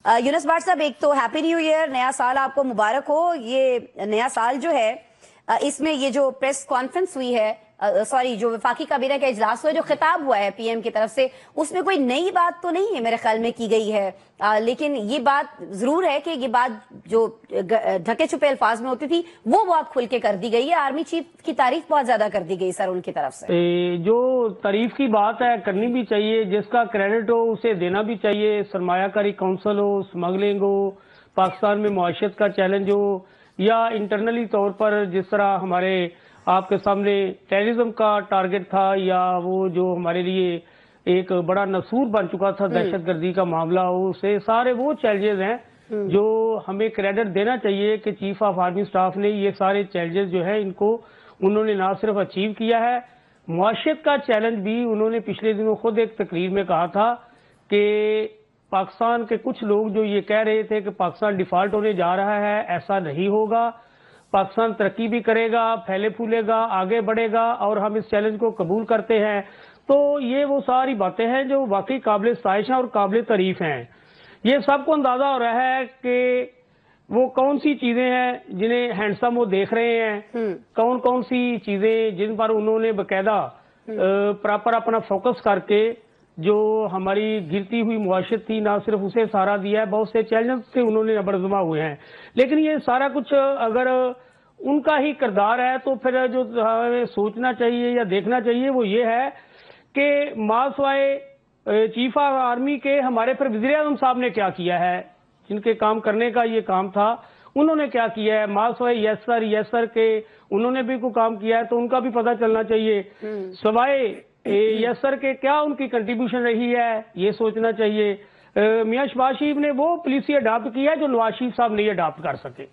यूनुस भाट साहब, एक तो हैप्पी न्यू ईयर, नया साल आपको मुबारक हो। ये नया साल जो है इसमें ये जो प्रेस कॉन्फ्रेंस हुई है, सॉरी जो वफाकी काबीना का इजलास हुआ है, जो खिताब हुआ है पीएम की तरफ से, उसमें कोई नई बात तो नहीं है मेरे ख्याल में की गई है। लेकिन ये बात जरूर है कि ये बात जो ढके छुपे अल्फाज में होती थी वो बहुत खुल के कर दी गई है। आर्मी चीफ की तारीफ बहुत ज्यादा कर दी गई सर उनकी तरफ से। जो तारीफ की बात है करनी भी चाहिए, जिसका क्रेडिट हो उसे देना भी चाहिए। सरमायाकारी काउंसिल हो, स्मगलिंग हो, पाकिस्तान में मुआशरत का चैलेंज हो, या इंटरनली तौर पर जिस तरह हमारे आपके सामने टेररिज्म का टारगेट था, या वो जो हमारे लिए एक बड़ा नसूर बन चुका था दहशतगर्दी का मामला हो, उसे सारे वो चैलेंजेस हैं जो हमें क्रेडिट देना चाहिए कि चीफ ऑफ आर्मी स्टाफ ने ये सारे चैलेंजेस जो है इनको उन्होंने ना सिर्फ अचीव किया है, मुआशरत का चैलेंज भी उन्होंने पिछले दिनों खुद एक तकरीर में कहा था कि पाकिस्तान के कुछ लोग जो ये कह रहे थे कि पाकिस्तान डिफॉल्ट होने जा रहा है, ऐसा नहीं होगा। पाकिस्तान तरक्की भी करेगा, फैले फूलेगा, आगे बढ़ेगा और हम इस चैलेंज को कबूल करते हैं। तो ये वो सारी बातें हैं जो वाकई काबिल साइश हैं और काबिल तारीफ हैं। ये सबको अंदाजा हो रहा है कि वो कौन सी चीजें हैं जिन्हें हैंडसम वो देख रहे हैं, कौन कौन सी चीजें जिन पर उन्होंने बकायदा प्रॉपर अपना फोकस करके जो हमारी गिरती हुई मुआशरत थी ना सिर्फ उसे सहारा दिया है, बहुत से चैलेंज से उन्होंने नबरजमा हुए हैं। लेकिन ये सारा कुछ अगर उनका ही किरदार है तो फिर जो हमें सोचना चाहिए या देखना चाहिए वो ये है कि मासवाए चीफ ऑफ आर्मी के हमारे फिर वज़ीर आज़म साहब ने क्या किया है, जिनके काम करने का ये काम था उन्होंने क्या किया है। मासवाए यस सर के उन्होंने भी कोई काम किया है तो उनका भी पता चलना चाहिए। सवाए यस सर के क्या उनकी कंट्रीब्यूशन रही है ये सोचना चाहिए। मियां शहबाज शरीफ ने वो पॉलिसी अडॉप्ट किया है जो नवाज शरीफ साहब नहीं अडॉप्ट कर सके।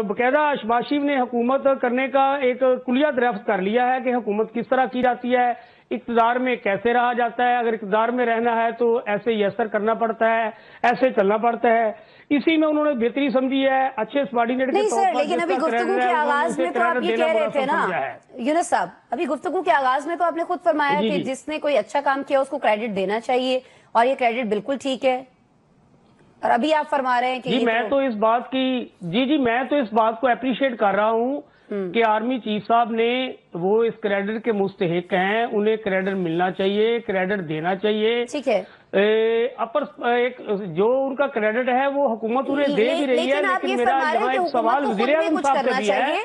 बकायदा शहबाज शरीफ ने हुकूमत करने का एक कुलिया दरियाफ्त कर लिया है कि हुकूमत किस तरह की जाती है, इक़्तिदार में कैसे रहा जाता है, अगर इक़्तिदार में रहना है तो ऐसे यस्सर करना पड़ता है, ऐसे चलना पड़ता है। इसी में उन्होंने बेहतरी समझी है, अच्छे सबॉर्डिनेट के तौर पर। लेकिन अभी गुफ्तगू के आगाज में तो आप ये कह रहे थे ना यूनुस साहब, अभी गुफ्तगू के आगाज में तो आपने खुद फरमाया कि जिसने कोई अच्छा काम किया उसको क्रेडिट देना चाहिए और ये क्रेडिट बिल्कुल ठीक है। और अभी आप फरमा रहे हैं कि मैं तो इस बात को अप्रिशिएट कर रहा हूँ कि आर्मी चीफ साहब ने वो इस क्रेडिट के मुस्तहिक हैं, उन्हें क्रेडिट मिलना चाहिए, क्रेडिट देना चाहिए। ठीक है, अपर एक जो उनका क्रेडिट है वो हुकूमत उन्हें दे भी रही है, लेकिन मेरा यहाँ एक सवाल वज़ीर आज़म साहब से भी है